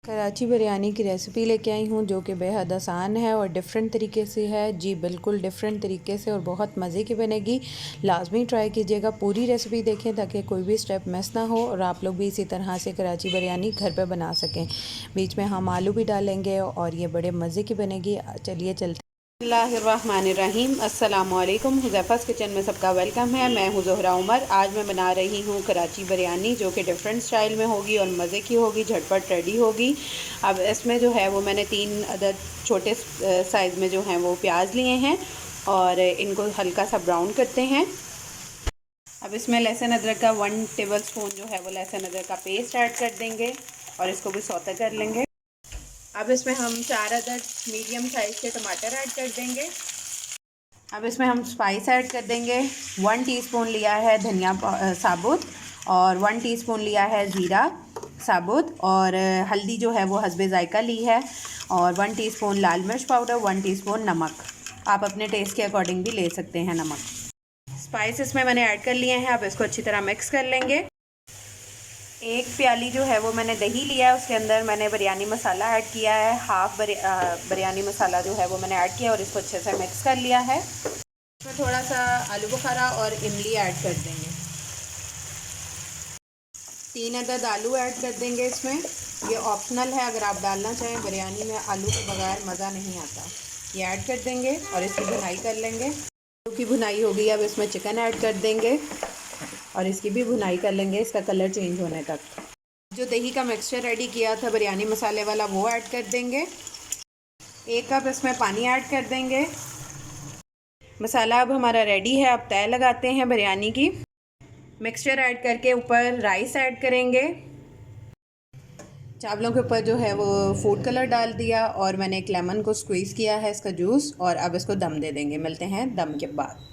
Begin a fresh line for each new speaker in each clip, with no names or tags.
कराची बिरयानी की रेसिपी लेके आई हूँ जो कि बेहद आसान है और डिफरेंट तरीके से है। जी बिल्कुल डिफरेंट तरीके से और बहुत मज़े की बनेगी। लाजमी ट्राई कीजिएगा, पूरी रेसिपी देखें ताकि कोई भी स्टेप मिस ना हो और आप लोग भी इसी तरह से कराची बिरयानी घर पे बना सकें। बीच में हम आलू भी डालेंगे और ये बड़े मज़े की बनेगी। चलिए चलते।
बिस्मिल्लाहिर्रहमानिर्रहीम। अस्सलामुअलैकुम। हुज़ैफ़ा's किचन में सबका वेलकम है। मैं हूँ ज़ोहरा उमर। आज मैं बना रही हूँ कराची बिरयानी जो कि डिफरेंट स्टाइल में होगी और मज़े की होगी, झटपट रेडी होगी। अब इसमें जो है वो मैंने 3 अदद छोटे साइज़ में जो हैं वो प्याज लिए हैं और इनको हल्का सा ब्राउन करते हैं। अब इसमें लहसुन अदरक का 1 टेबल स्पून जो है वो लहसुन अदरक का पेस्ट ऐड कर देंगे और इसको भी सौते कर लेंगे। अब इसमें हम 4 अदद मीडियम साइज़ के टमाटर ऐड कर देंगे। अब इसमें हम स्पाइस ऐड कर देंगे। 1 टीस्पून लिया है धनिया साबुत और 1 टीस्पून लिया है ज़ीरा साबुत और हल्दी जो है वो हस्बे ज़ायका ली है और 1 टीस्पून लाल मिर्च पाउडर, 1 टीस्पून नमक। आप अपने टेस्ट के अकॉर्डिंग भी ले सकते हैं नमक। स्पाइस इसमें मैंने ऐड कर लिए हैं। अब इसको अच्छी तरह मिक्स कर लेंगे। 1 प्याली जो है वो मैंने दही लिया है, उसके अंदर मैंने बिरयानी मसाला ऐड किया है। हाफ़ बिरयानी मसाला जो है वो मैंने ऐड किया और इसको अच्छे से मिक्स कर लिया है। इसमें थोड़ा सा आलू बुखारा और इमली ऐड कर देंगे। 3 अदद आलू ऐड कर देंगे इसमें। ये ऑप्शनल है, अगर आप डालना चाहें। बिरयानी में आलू के बगैर मज़ा नहीं आता। ये ऐड कर देंगे और इसकी भुनाई कर लेंगे। आलू की भुनाई हो गई, अब इसमें चिकन ऐड कर देंगे और इसकी भी भुनाई कर लेंगे इसका कलर चेंज होने तक। जो दही का मिक्सचर रेडी किया था बिरयानी मसाले वाला वो ऐड कर देंगे। 1 कप इसमें पानी ऐड कर देंगे। मसाला अब हमारा रेडी है। अब तय लगाते हैं बिरयानी की। मिक्सचर ऐड करके ऊपर राइस ऐड करेंगे। चावलों के ऊपर जो है वो फूड कलर डाल दिया और मैंने एक लेमन को स्क्वीज़ किया है, इसका जूस, और अब इसको दम दे देंगे। मिलते हैं दम के बाद।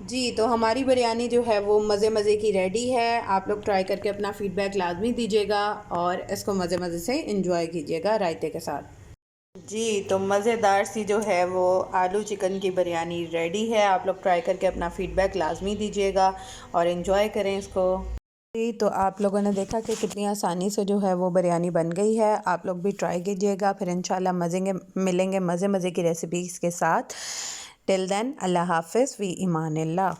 जी, तो हमारी बिरयानी जो है वो मज़े की रेडी है। आप लोग ट्राई करके अपना फ़ीडबैक लाजमी दीजिएगा और इसको मज़े से इंजॉय कीजिएगा रायते के साथ। जी, तो मज़ेदार सी जो है वो आलू चिकन की बिरयानी रेडी है। आप लोग ट्राई करके अपना फ़ीडबैक लाजमी दीजिएगा और इंजॉय करें इसको। जी, तो आप लोगों ने देखा कि कितनी आसानी से जो है वो बिरयानी बन गई है। आप लोग भी ट्राई कीजिएगा, फिर इंशाल्लाह मिलेंगे मज़े की रेसिपीज़ के साथ। टिल देन अल्लाह हाफ़िज़ वी ईमानिल्लाह।